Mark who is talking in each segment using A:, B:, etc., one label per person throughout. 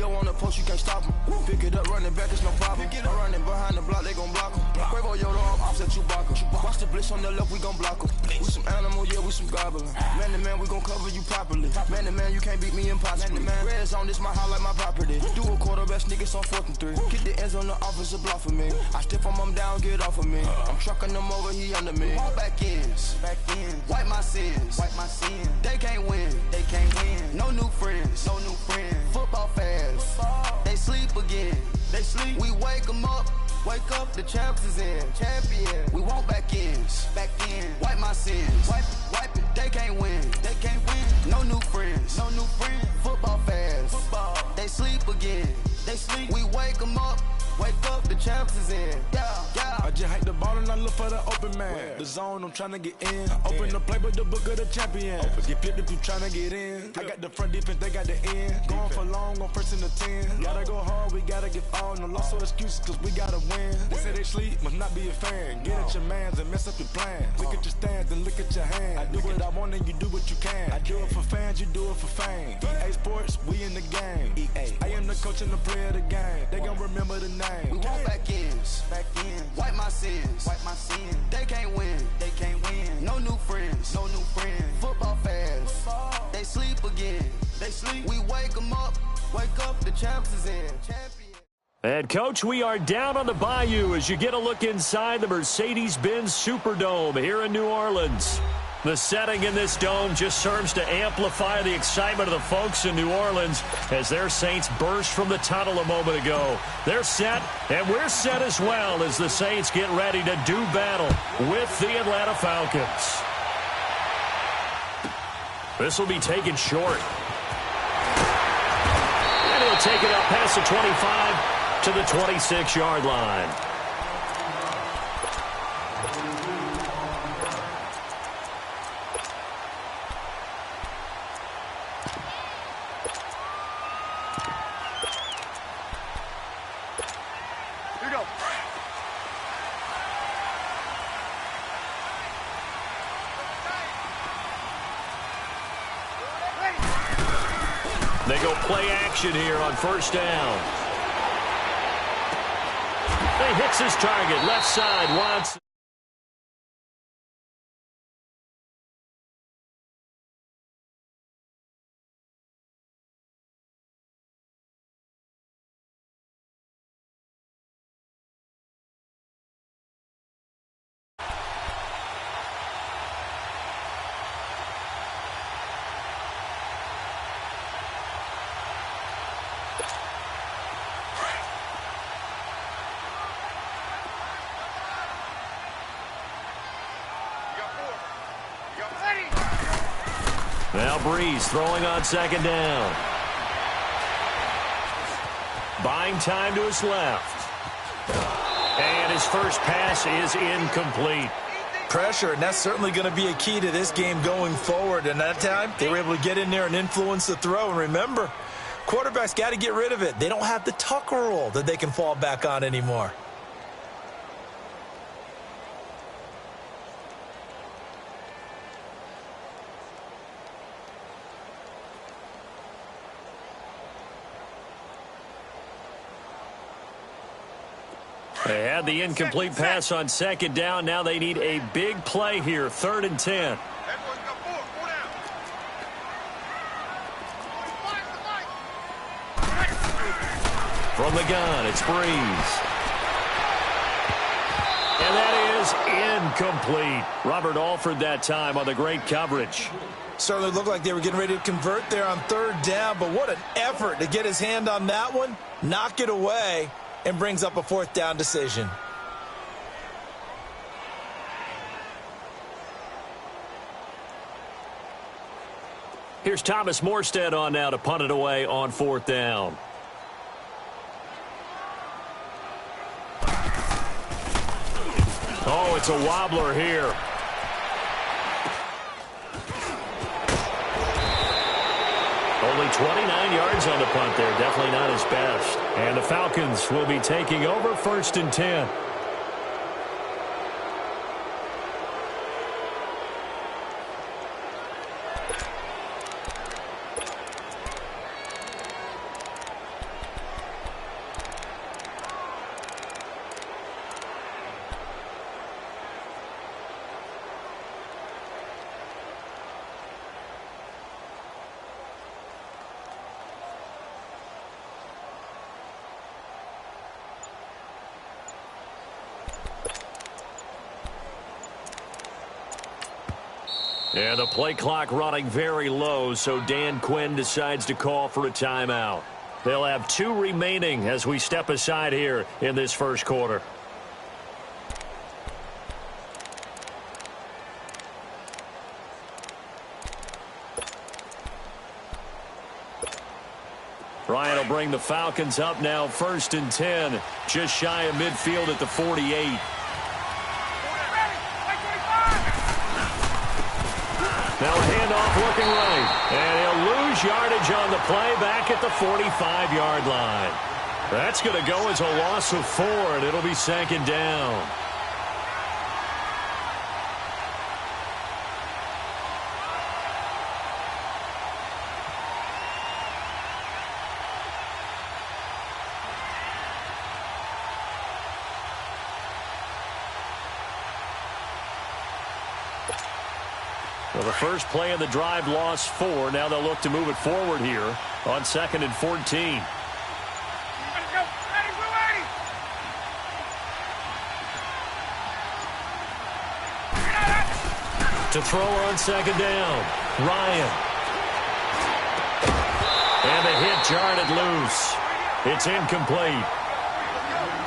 A: Julio on the post, you can't stop him. Pick it up, running back, it's no problem. I'm running behind the block, they gon' block him. Quavo Yoda, I'm offset Chewbacca. Watch the blitz on the left, we gon' block him. We some animal, yeah, we some goblin. Man to man, we gon' cover you properly. Man to man, you can't beat me impossibly. Red zone, this my highlight, my property. Do a quarterback sneakers on 4th and 3. Kick the ends on the offensive block for me. I step on him down, get off of me. I'm trucking him over, he under me. Back ends, wipe my sins, They can't win, No new friends, Football fans, they sleep again. We wake them up. Wake up, the champs is in. Champion. We want back ends. Wipe my sins. Wipe it. They can't win. No new friends. Football fans. They sleep again. We wake them up. Wake up, the champs is in. Yeah.
B: I just hike the ball and I look for the open man. The zone, I'm tryna get in. Open the playbook, the book of the champion. Get flipped if you tryna get in. I got the front defense, they got the end. Going for long, on 1st and the 10. Gotta go hard, we gotta get all. No loss or excuses, cause we gotta win. They say they sleep, must not be a fan. Get at your mans and mess up your plan. Look at your stands and look at your hands. I do what I want and you do what you can. I do it for fans, you do it for fame. EA Sports, we in the game. I am the coach and the player of the game. They gon' remember the name.
A: We want back ends. Wipe my sins. They can't win. No new friends. Football fans. They sleep again. We wake them up. Wake up, the champs is in. Champion.
C: And, Coach, we are down on the Bayou as you get a look inside the Mercedes-Benz Superdome here in New Orleans. The setting in this dome just serves to amplify the excitement of the folks in New Orleans as their Saints burst from the tunnel a moment ago. They're set, and we're set as well as the Saints get ready to do battle with the Atlanta Falcons. This will be taken short. And he'll take it up past the 25 to the 26-yard line. They go play action here on 1st down. He hits his target, left side, Watson. Now Breeze throwing on 2nd down. Buying time to his left. And his first pass is incomplete.
D: Pressure, and that's certainly going to be a key to this game going forward. And that time, they were able to get in there and influence the throw. And remember, quarterbacks got to get rid of it. They don't have the Tucker rule that they can fall back on anymore.
C: They had the incomplete pass on 2nd down. Now they need a big play here, 3rd and 10. From the gun, it's Breeze. And that is incomplete. Robert Alford that time on the great coverage.
D: Certainly looked like they were getting ready to convert there on 3rd down, but what an effort to get his hand on that one, knock it away, and brings up a 4th down decision.
C: Here's Thomas Morstead on now to punt it away on 4th down. Oh, it's a wobbler here. Only 29 yards on the punt there. Definitely not his best. And the Falcons will be taking over 1st and 10. And the play clock running very low, so Dan Quinn decides to call for a timeout. They'll have 2 remaining as we step aside here in this first quarter. Ryan will bring the Falcons up now, 1st and 10, just shy of midfield at the 48. Now a handoff looking right, and he'll lose yardage on the play back at the 45-yard line. That's going to go as a loss of 4, and it'll be 2nd down. Well, the first play of the drive lost 4. Now they'll look to move it forward here on 2nd and 14. To throw on 2nd down, Ryan. And the hit jarred it loose. It's incomplete.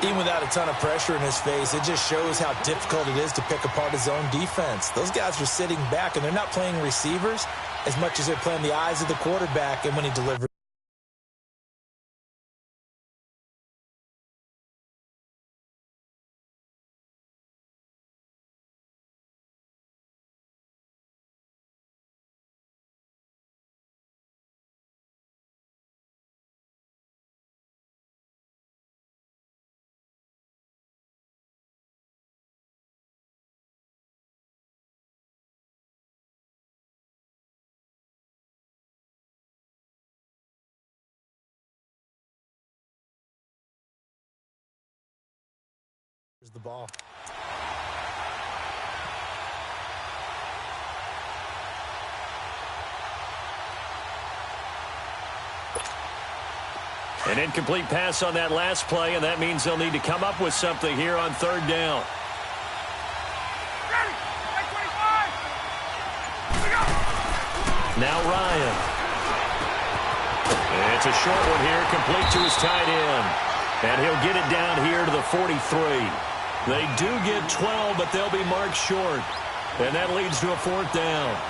D: Even without a ton of pressure in his face, it just shows how difficult it is to pick apart his own defense. Those guys are sitting back, and they're not playing receivers as much as they're playing the eyes of the quarterback and when he delivers. The ball.
C: An incomplete pass on that last play, and that means they'll need to come up with something here on 3rd down. Now Ryan. And it's a short one here, complete to his tight end. And he'll get it down here to the 43. They do get 12, but they'll be marked short. And that leads to a 4th down.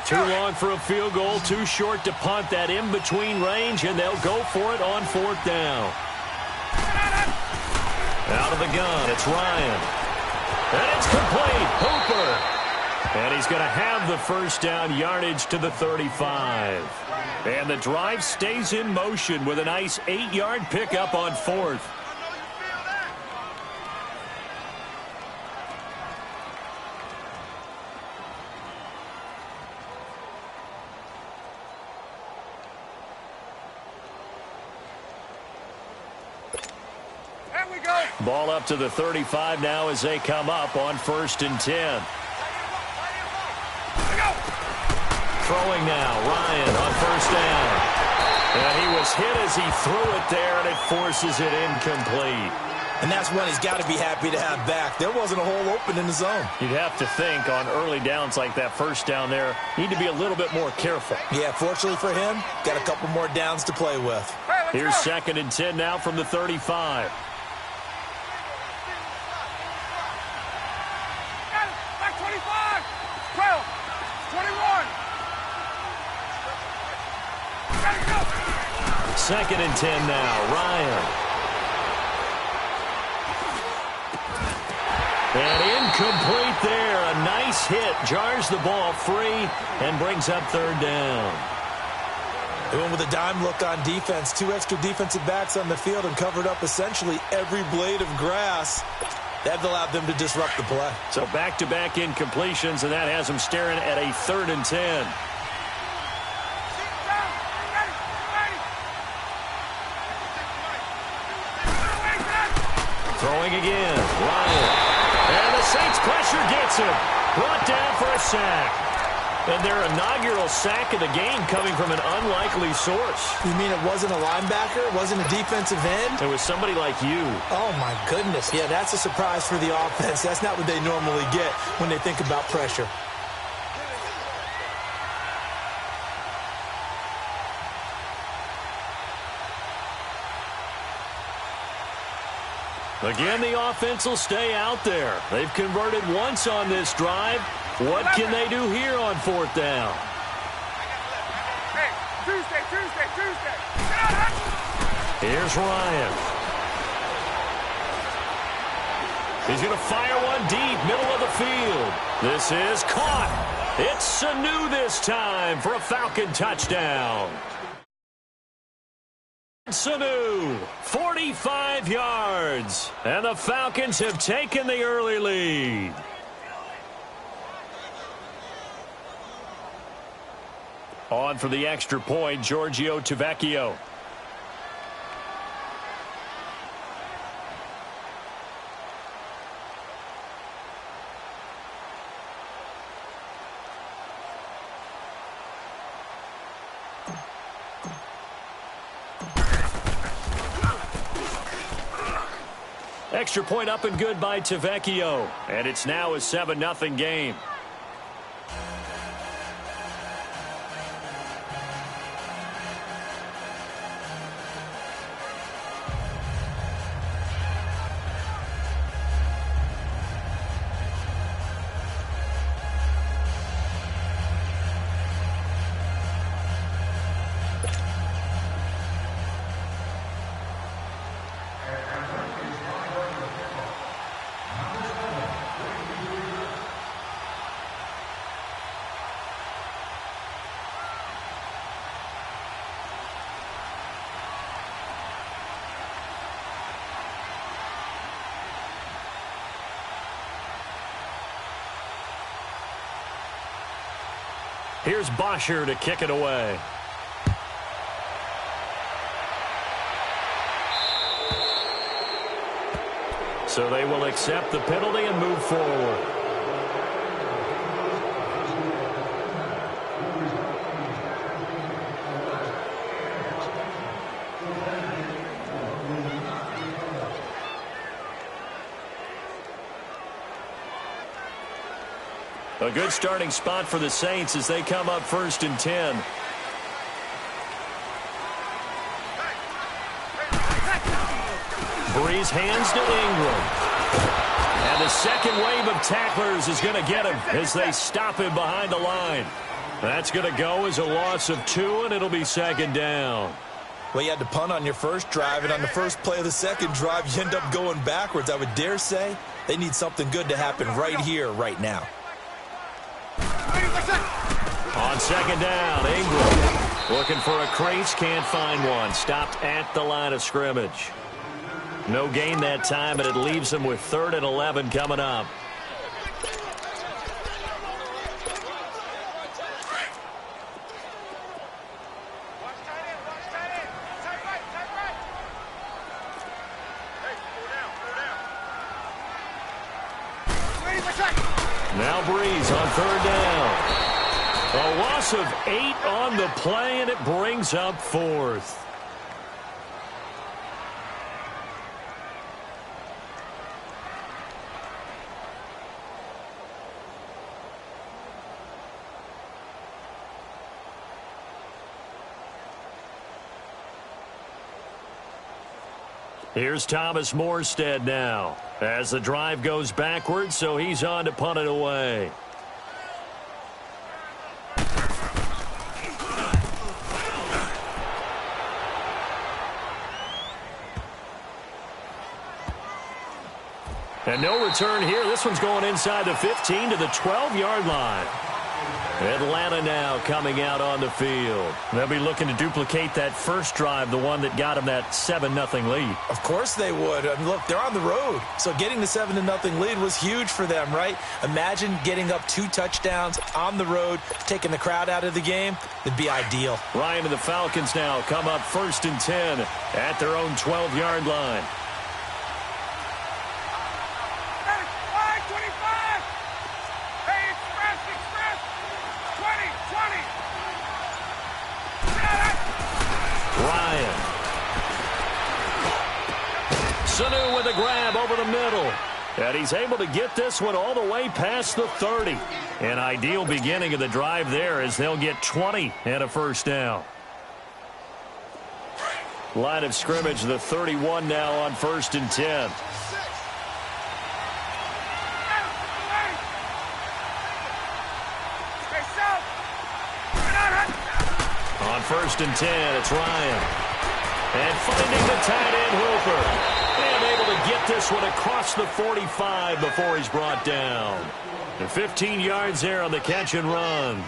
C: Too long for a field goal, too short to punt. That in-between range, and they'll go for it on 4th down. Out of the gun, it's Ryan. And it's complete, Hooper. And he's going to have the 1st down, yardage to the 35. And the drive stays in motion with a nice 8-yard pickup on 4th. Ball up to the 35 now as they come up on 1st and 10. Throwing now, Ryan on 1st down. And he was hit as he threw it there, and it forces it incomplete.
D: And that's one he's got to be happy to have back. There wasn't a hole open in the zone.
C: You'd have to think on early downs like that 1st down there, need to be a little bit more careful.
D: Yeah, fortunately for him, got a couple more downs to play with.
C: Here's 2nd and 10 now from the 35. Second and 10 now, Ryan. And incomplete there. A nice hit. Jars the ball free and brings up 3rd down.
D: They went with a dime look on defense. 2 extra defensive backs on the field and covered up essentially every blade of grass. That allowed them to disrupt the play.
C: So back-to-back incompletions, and that has them staring at a 3rd and 10. Throwing again. Ryan. And the Saints pressure gets him. Brought down for a sack. And their inaugural sack of the game coming from an unlikely source.
D: You mean it wasn't a linebacker? It wasn't a defensive end?
C: It was somebody like you.
D: Oh, my goodness. Yeah, that's a surprise for the offense. That's not what they normally get when they think about pressure.
C: Again, the offense will stay out there. They've converted once on this drive. What can they do here on fourth down?
E: Hey, Tuesday.
C: Here's Ryan. He's going to fire one deep, middle of the field. This is caught. It's Sanu this time for a Falcon touchdown. Sanu, 45 yards. And the Falcons have taken the early lead. On for the extra point, Giorgio Tavecchio. Extra point up and good by Tavecchio. And it's now a 7-0 game. Here's Bosher to kick it away. So they will accept the penalty and move forward. A good starting spot for the Saints as they come up 1st and 10. Breeze hands to Ingram. And the second wave of tacklers is going to get him as they stop him behind the line. That's going to go as a loss of 2, and it'll be 2nd down.
D: Well, you had to punt on your first drive, and on the first play of the second drive, you end up going backwards. I would dare say they need something good to happen right here, right now.
C: On 2nd down, Ingram looking for a crease, can't find one. Stopped at the line of scrimmage. No gain that time, and it leaves them with 3rd and 11 coming up. Now Breeze on 3rd down. A loss of 8 on the play, and it brings up 4th. Here's Thomas Morstead now as the drive goes backwards, so he's on to punt it away. And no return here. This one's going inside the 15 to the 12-yard line. Atlanta now coming out on the field. They'll be looking to duplicate that first drive, the one that got them that 7-0 lead.
D: Of course they would. I mean, look, they're on the road. So getting the 7-0 lead was huge for them, right? Imagine getting up 2 touchdowns on the road, taking the crowd out of the game. It'd be ideal.
C: Ryan and the Falcons now come up 1st and 10 at their own 12-yard line. the middle. And he's able to get this one all the way past the 30. An ideal beginning of the drive there as they'll get 20 and a first down. Line of scrimmage, the 31 now on 1st and 10. On 1st and 10, it's Ryan. And finding the tight end, Hooper. And able to get this one across the 45 before he's brought down. The 15 yards there on the catch and run.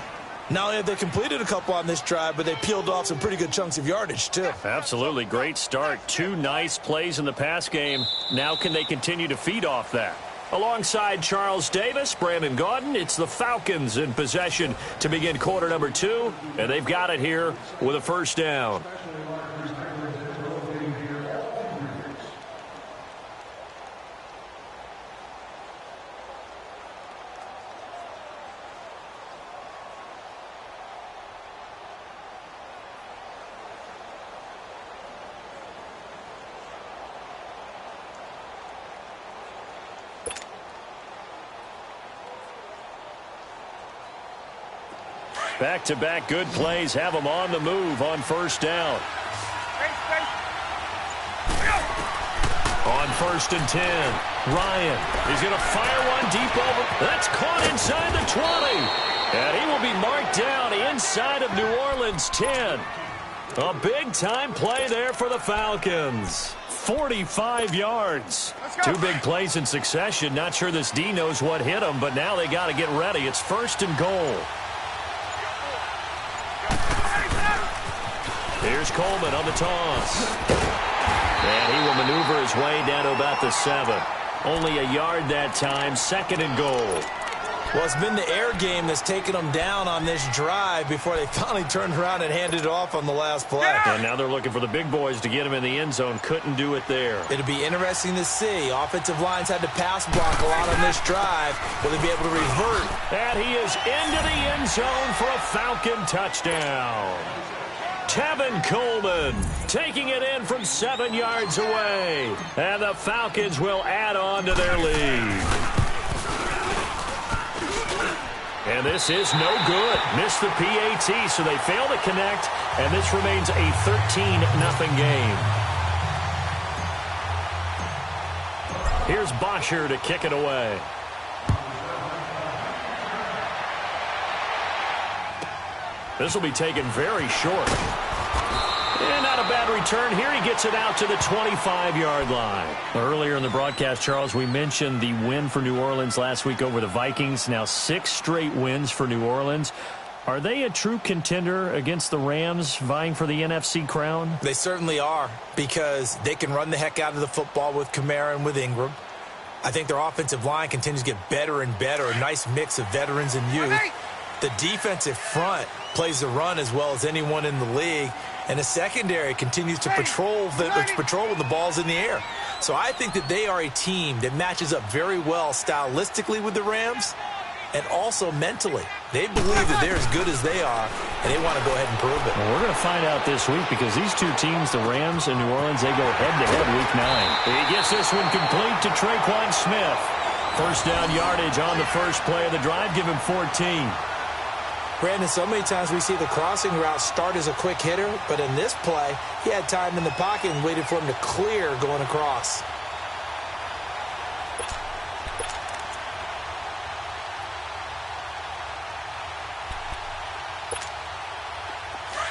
D: Not only have they completed a couple on this drive, but they peeled off some pretty good chunks of yardage, too.
C: Absolutely. Great start. 2 nice plays in the pass game. Now can they continue to feed off that? Alongside Charles Davis, Brandon Gaudin, it's the Falcons in possession to begin quarter number 2. And they've got it here with a first down. Back-to-back good plays have them on the move on first down. On 1st and 10, Ryan is going to fire one deep over. That's caught inside the 20. And he will be marked down inside of New Orleans 10. A big-time play there for the Falcons. 45 yards. 2 big plays in succession. Not sure this D knows what hit him, but now they got to get ready. It's 1st and goal. Here's Coleman on the toss. And he will maneuver his way down to about the 7. Only a yard that time, 2nd and goal.
D: Well, it's been the air game that's taken them down on this drive before they finally turned around and handed it off on the last play.
C: And now they're looking for the big boys to get him in the end zone. Couldn't do it there.
D: It'll be interesting to see. Offensive lines had to pass block a lot on this drive. Will they be able to revert?
C: And he is into the end zone for a Falcon touchdown. Tevin Coleman taking it in from 7 yards away. And the Falcons will add on to their lead. And this is no good. Missed the PAT, so they fail to connect, and this remains a 13-0 game. Here's Bosher to kick it away. This will be taken very short. And not a bad return here. He gets it out to the 25-yard line. Earlier in the broadcast, Charles, we mentioned the win for New Orleans last week over the Vikings. Now 6 straight wins for New Orleans. Are they a true contender against the Rams vying for the NFC crown?
D: They certainly are, because they can run the heck out of the football with Kamara and with Ingram. I think their offensive line continues to get better and better. A nice mix of veterans and youth. The defensive front plays the run as well as anyone in the league. And the secondary continues to patrol when the ball's in the air. So I think that they are a team that matches up very well stylistically with the Rams and also mentally. They believe that they're as good as they are, and they want to go ahead and prove it.
C: Well, we're going to find out this week because these two teams, the Rams and New Orleans, they go head-to-head week 9. He gets this one complete to Traquan Smith. First down yardage on the first play of the drive. Give him 14.
D: Brandon, so many times we see the crossing route start as a quick hitter, but in this play, he had time in the pocket and waited for him to clear going across.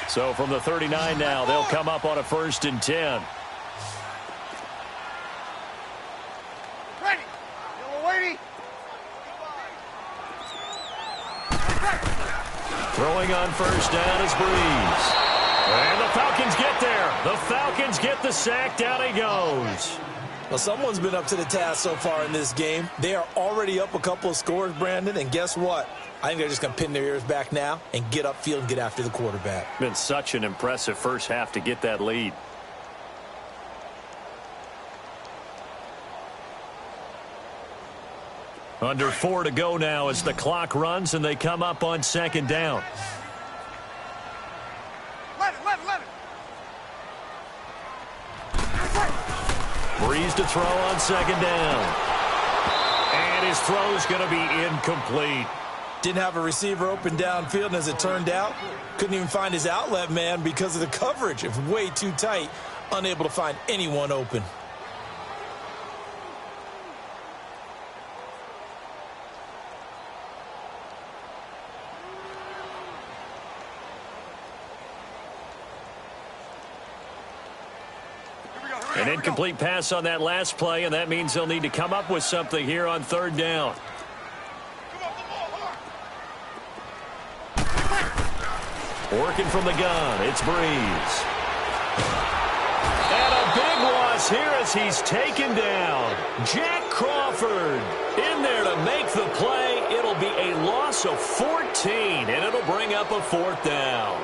C: So from the 39 now, they'll come up on a 1st and 10.
E: Ready. Waiting.
C: Throwing on first down is Breeze. And the Falcons get there. The Falcons get the sack. Down he goes.
D: Well, someone's been up to the task so far in this game. They are already up a couple of scores, Brandon, and guess what? I think they're just going to pin their ears back now and get upfield and get after the quarterback.
C: Been such an impressive first half to get that lead. Under 4 to go now as the clock runs and they come up on 2nd down. Breeze to throw on second down. And his throw's going to be incomplete.
D: Didn't have a receiver open downfield, and as it turned out, couldn't even find his outlet man because of the coverage. It was way too tight, unable to find anyone open.
C: An incomplete pass on that last play, and that means they'll need to come up with something here on third down. Working from the gun, it's Breeze. And a big loss here as he's taken down. Jack Crawford in there to make the play. It'll be a loss of 14, and it'll bring up a fourth down.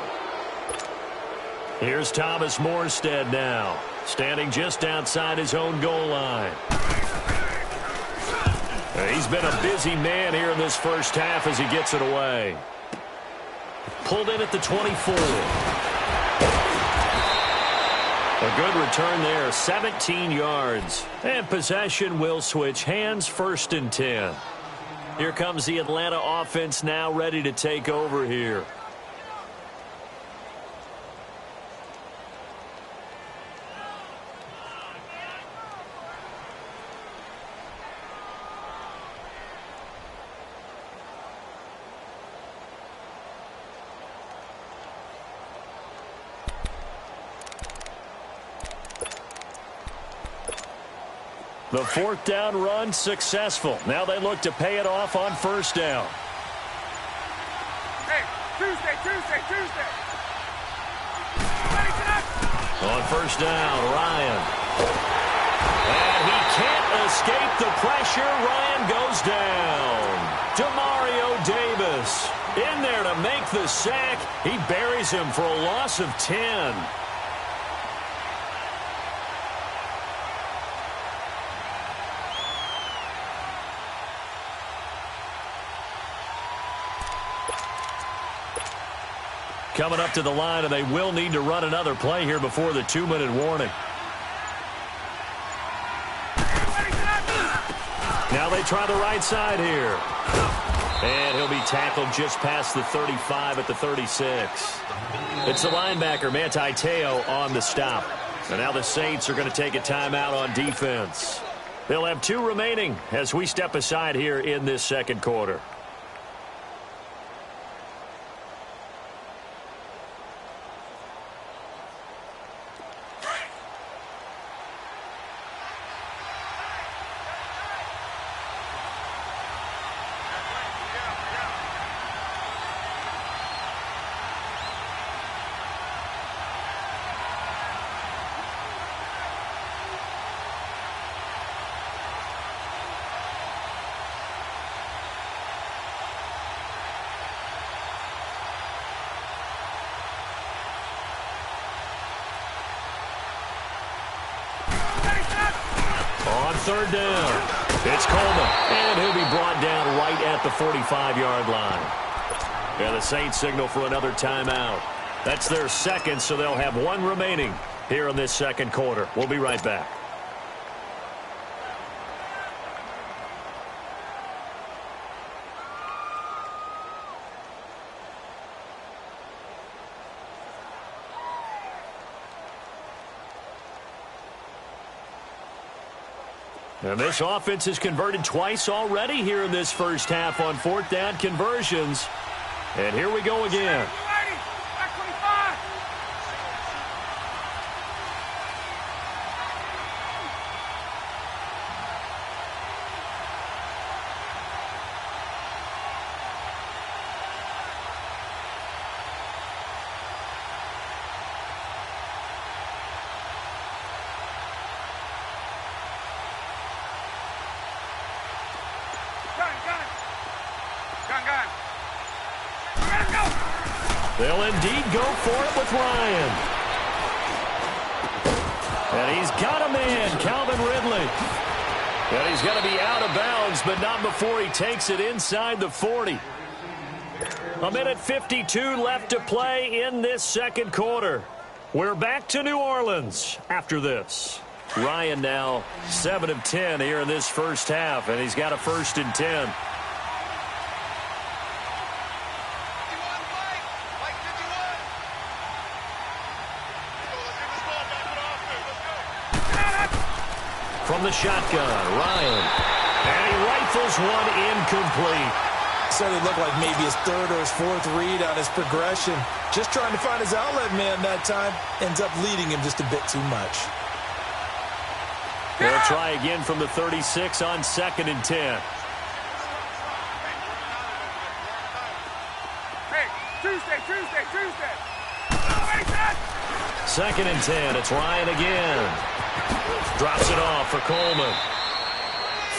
C: Here's Thomas Morstead now, standing just outside his own goal line. He's been a busy man here in this first half as he gets it away. Pulled in at the 24. A good return there, 17 yards. And possession will switch hands, 1st and 10. Here comes the Atlanta offense now ready to take over here. The fourth down run successful. Now they look to pay it off on first down.
E: Hey, Tuesday.
C: On first down, Ryan. And he can't escape the pressure. Ryan goes down. Demario Davis in there to make the sack. He buries him for a loss of 10. Coming up to the line, and they will need to run another play here before the 2-minute warning. Now they try the right side here. And he'll be tackled just past the 35 at the 36. It's the linebacker, Manti Te'o, on the stop. And now the Saints are going to take a timeout on defense. They'll have 2 remaining as we step aside here in this second quarter. Third down. It's Coleman, and he'll be brought down right at the 45-yard line. And the Saints signal for another timeout. That's their second, so they'll have 1 remaining here in this second quarter. We'll be right back. And this offense has converted twice already here in this first half on 4th down conversions. And here we go again. They'll indeed go for it with Ryan. And he's got a man, Calvin Ridley. And he's going to be out of bounds, but not before he takes it inside the 40. 1:52 left to play in this second quarter. We're back to New Orleans after this. Ryan now 7 of 10 here in this first half, and he's got a 1st and 10. From the shotgun, Ryan. And he rifles one incomplete.
D: Certainly looked like maybe his 3rd or his 4th read on his progression. Just trying to find his outlet man that time. Ends up leading him just a bit too much.
C: They'll try again from the 36 on 2nd and 10.
E: Hey, Tuesday.
C: 2nd and 10. It's Ryan again. Drops it off for Coleman.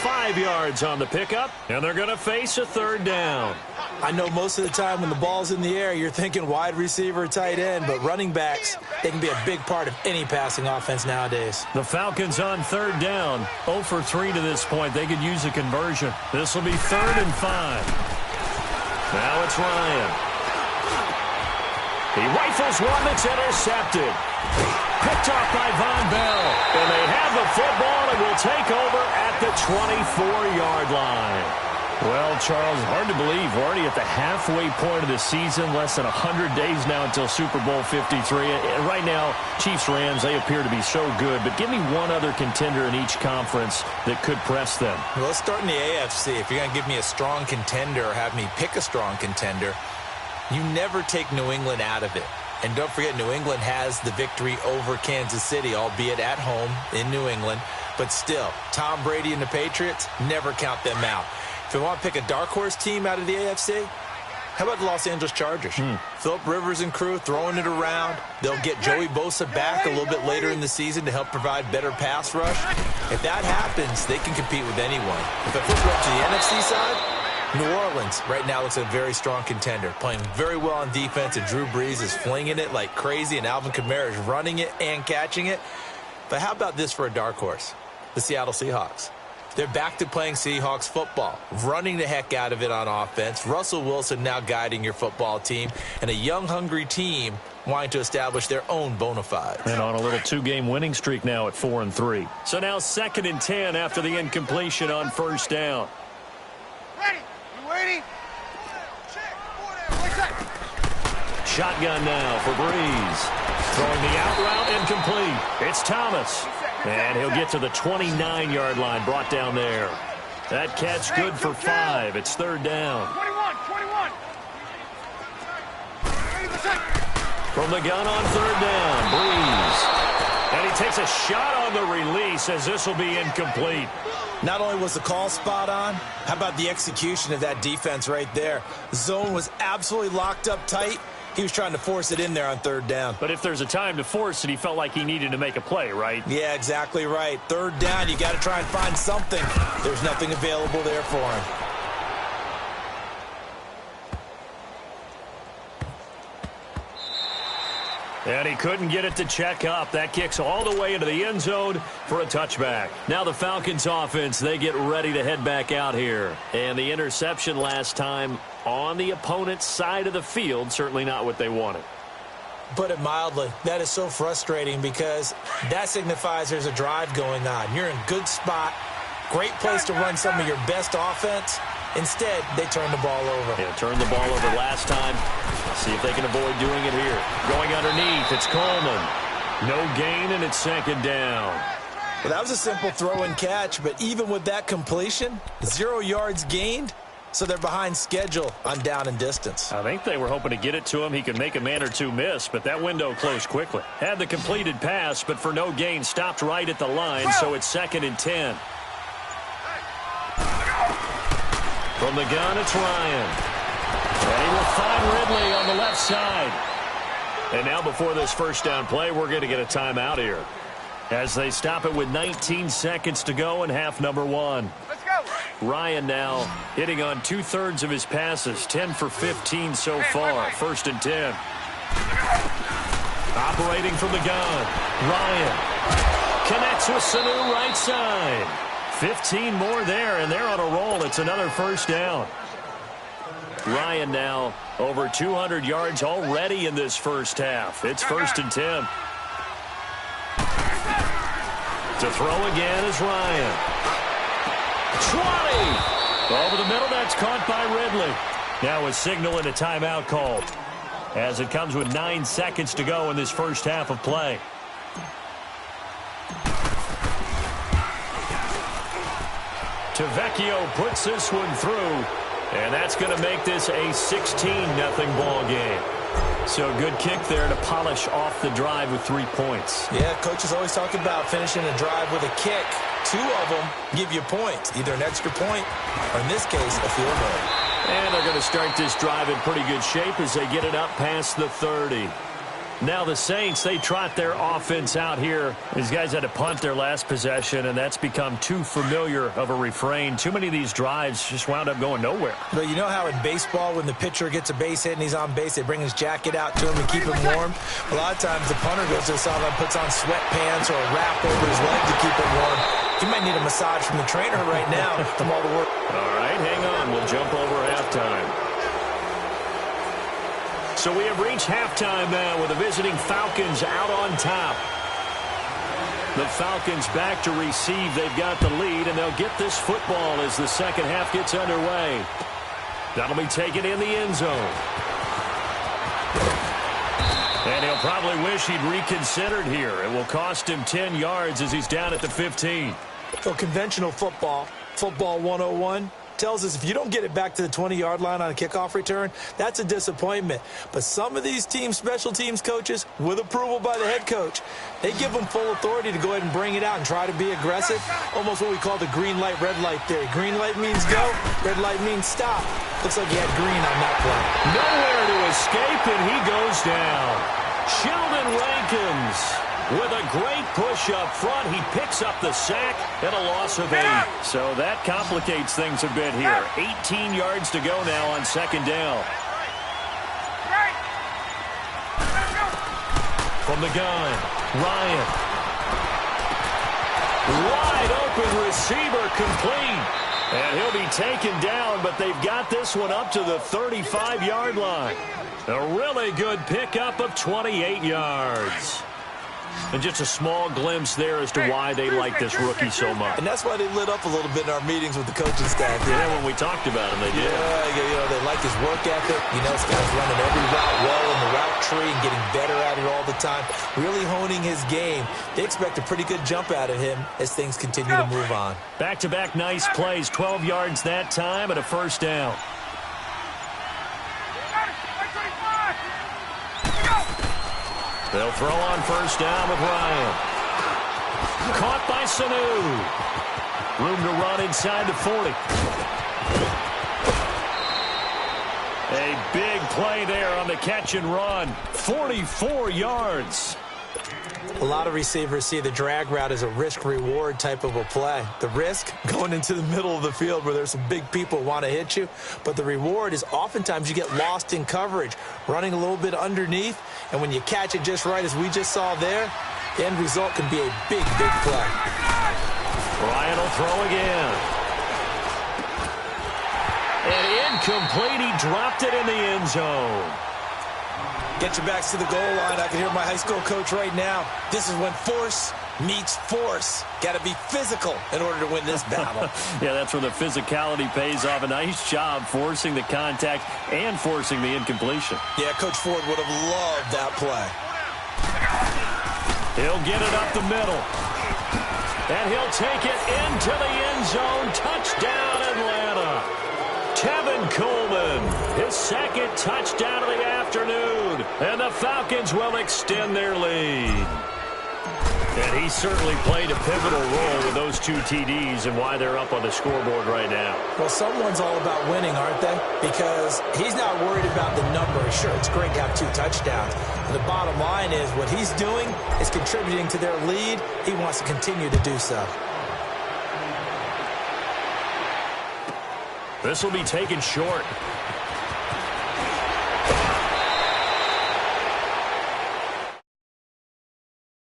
C: 5 yards on the pickup, and they're going to face a 3rd down.
D: I know most of the time when the ball's in the air, you're thinking wide receiver, tight end, but running backs, they can be a big part of any passing offense nowadays.
C: The Falcons on 3rd down. 0 for 3 to this point. They could use a conversion. This will be 3rd and 5. Now it's Ryan. He rifles one that's intercepted. Picked off by Von Bell. And they have the football and will take over at the 24-yard line. Well, Charles, hard to believe we're already at the halfway point of the season, less than 100 days now until Super Bowl 53. And right now, Chiefs-Rams, they appear to be so good. But give me one other contender in each conference that could press them.
D: Well, let's start in the AFC. If you're going to give me a strong contender or have me pick a strong contender, you never take New England out of it. And don't forget, New England has the victory over Kansas City, albeit at home in New England. But still, Tom Brady and the Patriots, never count them out. If you want to pick a dark horse team out of the AFC, how about the Los Angeles Chargers? Phillip Rivers and crew throwing it around. They'll get Joey Bosa back a little bit later in the season to help provide better pass rush. If that happens, they can compete with anyone. If I flip up to the NFC side, New Orleans right now looks like a very strong contender, playing very well on defense, and Drew Brees is flinging it like crazy, and Alvin Kamara is running it and catching it. But how about this for a dark horse? The Seattle Seahawks. They're back to playing Seahawks football, running the heck out of it on offense. Russell Wilson now guiding your football team, and a young, hungry team wanting to establish their own bona fides.
C: And on a little 2-game winning streak now at 4 and 3. So now 2nd and 10 after the incompletion on 1st down.
E: Ready? You waiting?
C: Shotgun now for Breeze. Throwing the out route incomplete. It's Thomas. And he'll get to the 29-yard line, brought down there. That catch good for 5. It's 3rd down.
E: 21.
C: From the gun on 3rd down, Breeze. And he takes a shot on the release as this will be incomplete.
D: Not only was the call spot on, how about the execution of that defense right there? Zone was absolutely locked up tight. He was trying to force it in there on 3rd down.
C: But if there's a time to force it, he felt like he needed to make a play, right?
D: Yeah, exactly right. 3rd down, you got to try and find something. There's nothing available there for him.
C: And he couldn't get it to check up. That kicks all the way into the end zone for a touchback. Now the Falcons offense, they get ready to head back out here. And the interception last time on the opponent's side of the field, certainly not what they wanted.
D: Put it mildly, that is so frustrating because that signifies there's a drive going on. You're in good spot, great place to run some of your best offense. Instead, they turn the ball over.
C: Yeah, turned the ball over last time. See if they can avoid doing it here. Going underneath, it's Coleman. No gain, and it's 2nd down.
D: Well, that was a simple throw and catch, but even with that completion, 0 yards gained, so they're behind schedule on down and distance.
C: I think they were hoping to get it to him. He could make a man or two miss, but that window closed quickly. Had the completed pass, but for no gain, stopped right at the line, so it's 2nd and 10. From the gun, it's Ryan. And he will find Ridley on the left side. And now before this 1st down play, we're going to get a timeout here. As they stop it with 19 seconds to go in half number 1.
E: Let's go.
C: Ryan now hitting on 2/3 of his passes, 10 for 15 so far. 1st and 10. Operating from the gun, Ryan connects with Sanu right side. 15 more there, and they're on a roll. It's another 1st down. Ryan now over 200 yards already in this 1st half. It's 1st and 10. To throw again is Ryan. 20! Over the middle, that's caught by Ridley. Now a signal and a timeout called, as it comes with 9 seconds to go in this first half of play. Tavecchio puts this one through, and that's going to make this a 16-0 ball game. So a good kick there to polish off the drive with 3 points.
D: Yeah, coaches always talk about finishing a drive with a kick. 2 of them give you points, either an extra point or, in this case, a field goal.
C: And they're going to start this drive in pretty good shape as they get it up past the 30. Now the Saints, they trot their offense out here. These guys had to punt their last possession, and that's become too familiar of a refrain. Too many of these drives just wound up going nowhere.
D: But you know how in baseball, when the pitcher gets a base hit and he's on base, they bring his jacket out to him to keep him warm? A lot of times the punter goes to the sideline, puts on sweatpants or a wrap over his leg to keep him warm. He might need a massage from the trainer right now from all the work.
C: All right, hang on. We'll jump over halftime. So we have reached halftime now with the visiting Falcons out on top. The Falcons back to receive. They've got the lead, and they'll get this football as the second half gets underway. That'll be taken in the end zone. And he'll probably wish he'd reconsidered here. It will cost him 10 yards as he's down at the 15.
D: So conventional football 101, tells us if you don't get it back to the 20-yard line on a kickoff return, that's a disappointment. But some of these teams, special teams coaches, with approval by the head coach, they give them full authority to go ahead and bring it out and try to be aggressive. Almost what we call the green light, red light theory. Green light means go, red light means stop. Looks like he had green on that play.
C: Nowhere to escape, and he goes down. Sheldon Rankins with a great push up front. He picks up the sack and a loss of 8. So that complicates things a bit here. 18 yards to go now on second down. From the gun, Ryan. Wide open receiver, complete. And he'll be taken down, but they've got this one up to the 35-yard line. A really good pickup of 28 yards. And just a small glimpse there as to why they like this rookie so much.
D: And that's why they lit up a little bit in our meetings with the coaching staff.
C: Yeah, when we talked about him, they did.
D: Yeah, you know, they like his work ethic. You know, this guy's running every route well in the route tree and getting better at it all the time. Really honing his game. They expect a pretty good jump out of him as things continue to move on.
C: Back-to-back nice plays. 12 yards that time and a first down. They'll throw on first down with Ryan. Caught by Sanu. Room to run inside the 40. A big play there on the catch and run. 44 yards.
D: A lot of receivers see the drag route as a risk-reward type of a play. The risk, going into the middle of the field where there's some big people who want to hit you. But the reward is oftentimes you get lost in coverage, running a little bit underneath. And when you catch it just right, as we just saw there, the end result can be a big, big play.
C: Ryan will throw again. And incomplete. He dropped it in the end zone.
D: Get your backs to the goal line. I can hear my high school coach right now. This is when force meets force. Got to be physical in order to win this battle.
C: Yeah, that's where the physicality pays off. A nice job forcing the contact and forcing the incompletion.
D: Yeah, Coach Ford would have loved that play.
C: He'll get it up the middle. And he'll take it into the end zone. Touchdown, Atlanta. Tevin Coleman, his second touchdown of the afternoon. And the Falcons will extend their lead. And he certainly played a pivotal role with those 2 TDs and why they're up on the scoreboard right now.
D: Well, someone's all about winning, aren't they? Because he's not worried about the number. Sure, it's great to have 2 touchdowns. But the bottom line is what he's doing is contributing to their lead. He wants to continue to do so.
C: This will be taken short.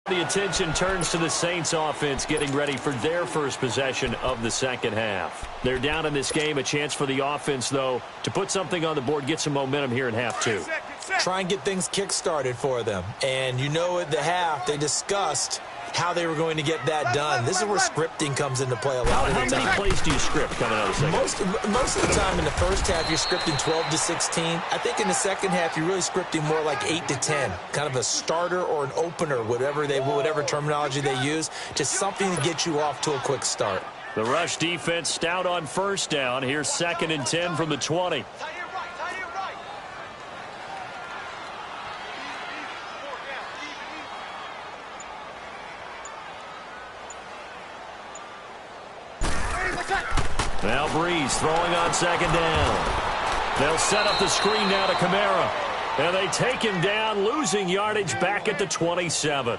C: The attention turns to the Saints offense getting ready for their first possession of the second half. They're down in this game. A chance for the offense, though, to put something on the board, get some momentum here in half 2.
D: Try and get things kick-started for them. And you know at the half they discussed how they were going to get that done. This is where scripting comes into play a lot of the time.
C: How many plays do you script coming out of the second?
D: Most of the time in the first half, you're scripting 12 to 16. I think in the second half, you're really scripting more like 8 to 10. Kind of a starter or an opener, whatever terminology they use. Just something to get you off to a quick start.
C: The rush defense stout on first down. Here's 2nd and 10 from the 20. Now Breeze throwing on 2nd down. They'll set up the screen now to Kamara. And they take him down, losing yardage back at the 27.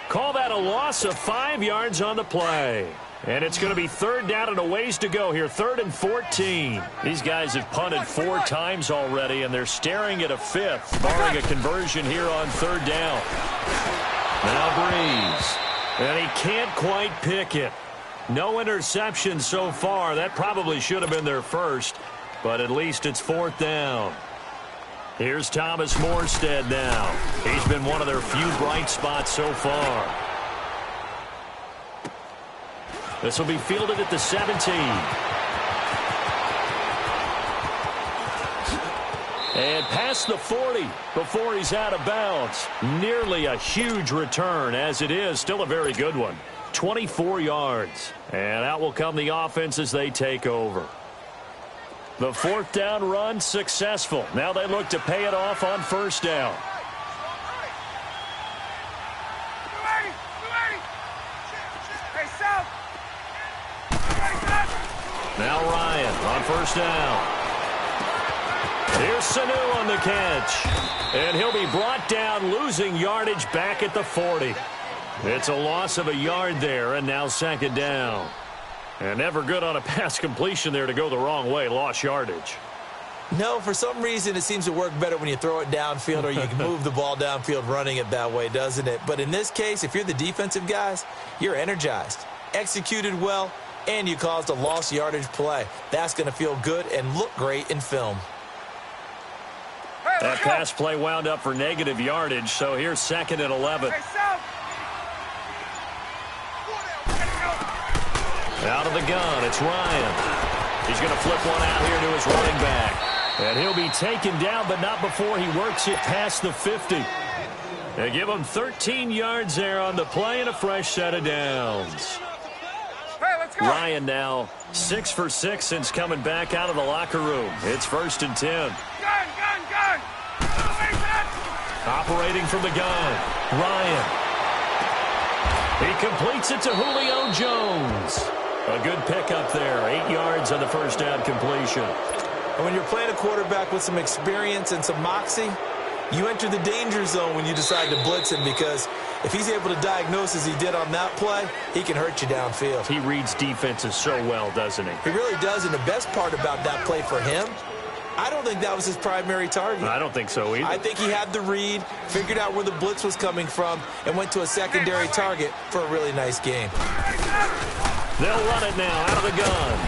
C: Call that a loss of 5 yards on the play. And it's going to be 3rd down and a ways to go here. 3rd and 14. These guys have punted 4 times already, and they're staring at a 5th, barring a conversion here on 3rd down. Now Breeze. And he can't quite pick it. No interception so far. That probably should have been their first, but at least it's 4th down. Here's Thomas Morstead now. He's been one of their few bright spots so far. This will be fielded at the 17. And past the 40 before he's out of bounds. Nearly a huge return as it is. Still a very good one. 24 yards. And out will come the offense as they take over. The 4th down run successful. Now they look to pay it off on 1st down. Now Ryan on 1st down. Here's Sanu on the catch. And he'll be brought down, losing yardage back at the 40. It's a loss of a yard there, and now 2nd down. And never good on a pass completion there to go the wrong way. Lost yardage.
D: No, for some reason it seems to work better when you throw it downfield or you can move the ball downfield running it that way, doesn't it? But in this case, if you're the defensive guys, you're energized, executed well, and you caused a lost yardage play. That's going to feel good and look great in film.
C: That pass play wound up for negative yardage, so here's 2nd and 11. Out of the gun, it's Ryan. He's going to flip one out here to his running back. And he'll be taken down, but not before he works it past the 50. They give him 13 yards there on the play and a fresh set of downs.
E: Hey, let's go.
C: Ryan now 6 for 6 since coming back out of the locker room. It's 1st and 10.
E: Gun.
C: Operating from the gun, Ryan. He completes it to Julio Jones. A good pickup there. 8 yards on the 1st down completion.
D: And when you're playing a quarterback with some experience and some moxie, you enter the danger zone when you decide to blitz him, because if he's able to diagnose as he did on that play, he can hurt you downfield.
C: He reads defenses so well, doesn't he?
D: He really does, and the best part about that play for him, I don't think that was his primary target.
C: I don't think so either.
D: I think he had the read, figured out where the blitz was coming from, and went to a secondary target for a really nice game.
C: They'll run it now out of the gun.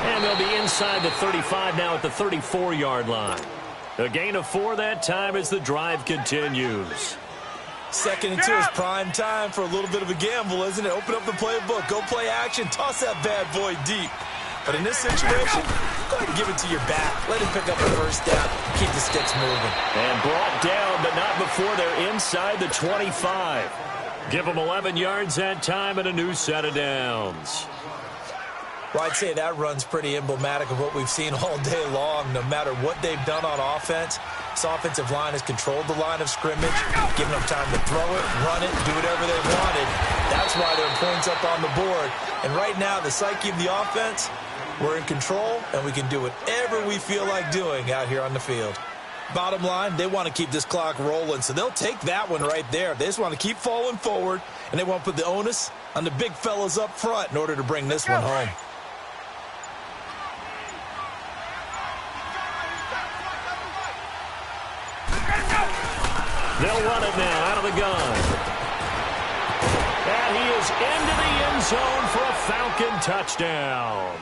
C: And they'll be inside the 35 now at the 34-yard line. A gain of 4 that time as the drive continues.
D: 2nd and 2 is prime time for a little bit of a gamble, isn't it? Open up the playbook, go play action, toss that bad boy deep. But in this situation, go ahead and give it to your back. Let him pick up the 1st down. Keep the sticks moving.
C: And brought down, but not before they're inside the 25. Give them 11 yards that time and a new set of downs.
D: Well, I'd say that run's pretty emblematic of what we've seen all day long. No matter what they've done on offense, this offensive line has controlled the line of scrimmage, given them time to throw it, run it, do whatever they wanted. That's why they're points up on the board. And right now, the psyche of the offense, we're in control, and we can do whatever we feel like doing out here on the field. Bottom line, they want to keep this clock rolling, so they'll take that one right there. They just want to keep falling forward, and they want to put the onus on the big fellas up front in order to bring this one home.
C: They'll run it now out of the gun. And he is into the end zone for a Falcon touchdown.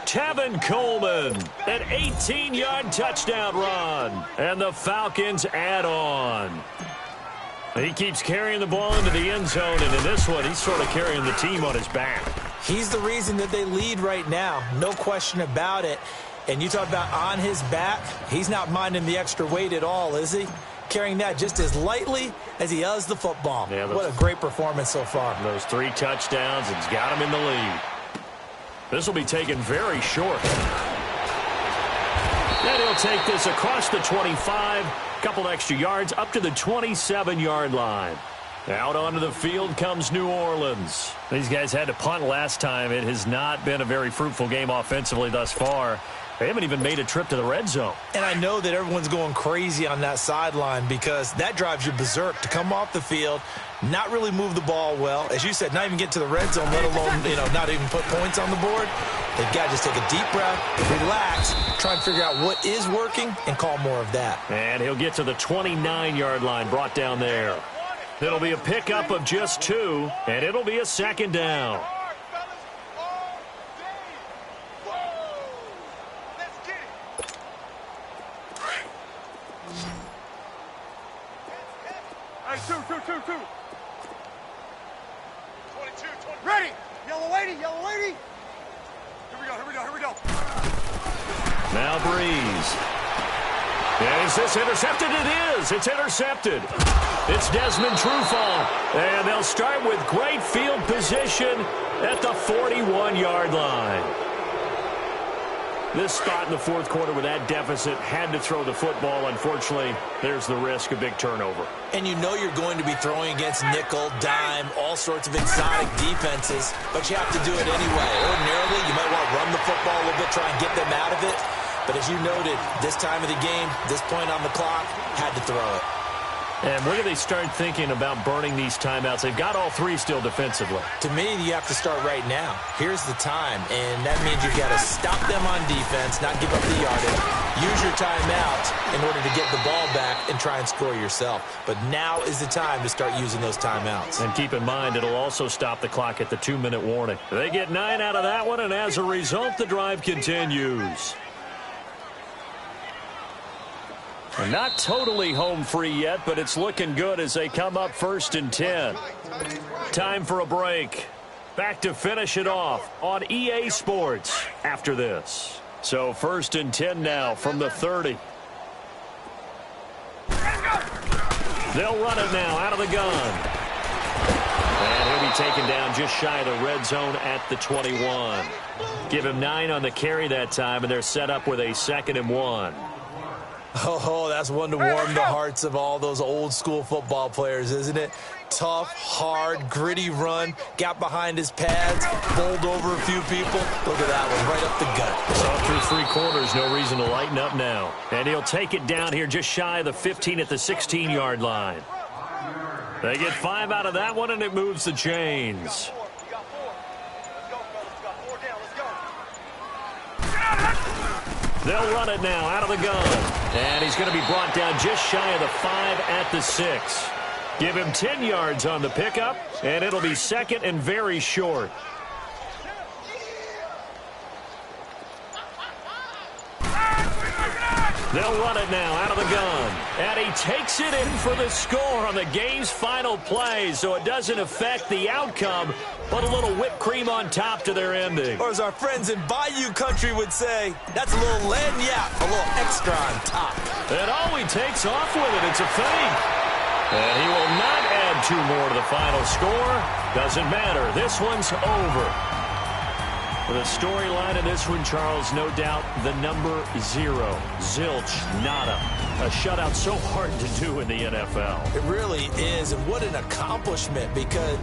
C: Tevin Coleman, an 18-yard touchdown run. And the Falcons add on. He keeps carrying the ball into the end zone, and in this one, he's sort of carrying the team on his back.
D: He's the reason that they lead right now, no question about it. And you talk about on his back, he's not minding the extra weight at all, is he? Carrying that just as lightly as he does the football. Yeah, what a great performance so far.
C: Those 3 touchdowns, it's got him in the lead. This will be taken very short. And he'll take this across the 25, couple extra yards up to the 27-yard line. Out onto the field comes New Orleans. These guys had to punt last time. It has not been a very fruitful game offensively thus far. They haven't even made a trip to the red zone.
D: And I know that everyone's going crazy on that sideline because that drives you berserk to come off the field, not really move the ball well. As you said, not even get to the red zone, let alone, not even put points on the board. They've got to just take a deep breath, relax, try and figure out what is working, and call more of that.
C: And he'll get to the 29-yard line, brought down there. It'll be a pickup of just 2, and it'll be a second down.
E: Hey, two. 22. Ready! Yellow lady! Here we go.
C: Now Breeze. Is this intercepted? It is. It's intercepted. It's Desmond Trufant. And they'll start with great field position at the 41-yard line. This spot in the fourth quarter with that deficit had to throw the football. Unfortunately, there's the risk of big turnover.
D: And you know you're going to be throwing against nickel, dime, all sorts of exotic defenses, but you have to do it anyway. Ordinarily, you might want to run the football a little bit, try and get them out of it. But as you noted, this time of the game, this point on the clock, had to throw it.
C: And when do they start thinking about burning these timeouts? They've got all 3 still defensively.
D: To me, you have to start right now. Here's the time, and that means you've got to stop them on defense, not give up the yardage, use your timeout in order to get the ball back and try and score yourself. But now is the time to start using those timeouts.
C: And keep in mind, it'll also stop the clock at the 2-minute warning. They get 9 out of that one, and as a result, the drive continues. And not totally home free yet, but it's looking good as they come up 1st and 10. Time for a break. Back to finish it off on EA Sports after this. So 1st and 10 now from the 30. They'll run it now out of the gun. And he'll be taken down just shy of the red zone at the 21. Give him 9 on the carry that time, and they're set up with a 2nd and 1.
D: Oh, that's one to warm the hearts of all those old-school football players, isn't it? Tough, hard, gritty run, got behind his pads, bowled over a few people. Look at that one, right up the gut.
C: Saw through 3 quarters, no reason to lighten up now. And he'll take it down here just shy of the 15 at the 16-yard line. They get 5 out of that one, and it moves the chains. They'll run it now out of the gun. And he's going to be brought down just shy of the 5 at the 6. Give him 10 yards on the pickup, and it'll be 2nd and very short. They'll run it now out of the gun. And he takes it in for the score on the game's final play, so it doesn't affect the outcome, but a little whipped cream on top to their ending.
D: Or as our friends in Bayou Country would say, that's a little lagniappe, a little extra on top.
C: And all he takes off with it, it's a fake. And he will not add 2 more to the final score. Doesn't matter. This one's over. The storyline of this one, Charles, no doubt the number 0. Zilch, nada. A shutout so hard to do in the NFL.
D: It really is, and what an accomplishment, because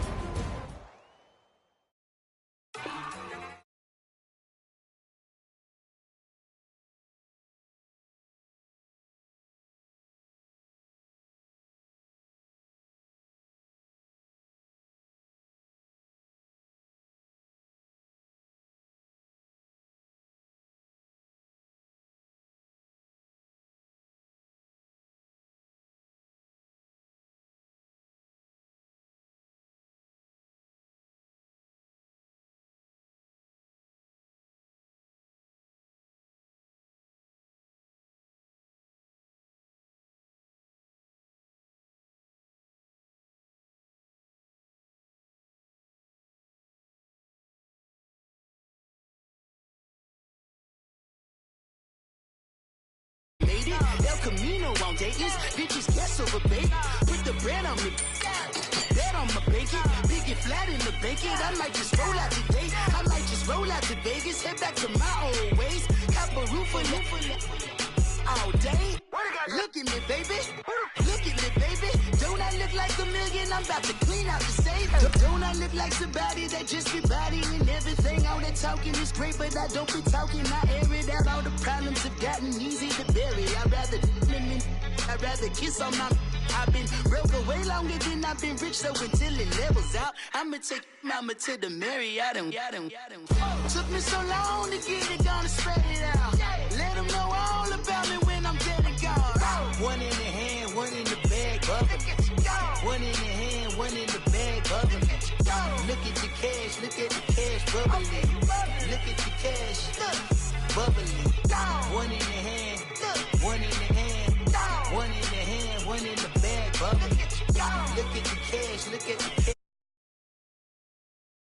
F: it. El Camino on Dayton's. Bitches guess over bait. Put the bread on me. Bet on my bacon. Big and flat in the bacon. I might just roll out today. I might just roll out to Vegas. Head back to my old ways. Cop a roof for all day. Look at me, baby. Look at me, baby. Don't I look like a million? I'm about to clean out the safe. Don't I look like somebody that just be bodying everything? All that talking is great, but I don't be talking. I air it out. All the problems have gotten easy to bury. I'd rather kiss on my. I've been broke way longer than I've been rich, so until it levels out, I'ma take mama to the Marriott. Took me so long to get it, gonna spread it out. Let them know all about me when I'm dead and gone. One in the hand, one in the bag, bubbling. One in the hand, one in the bag, bubbling. Look at the cash, look at the cash, bubbling. Look at the cash, bubbling. One in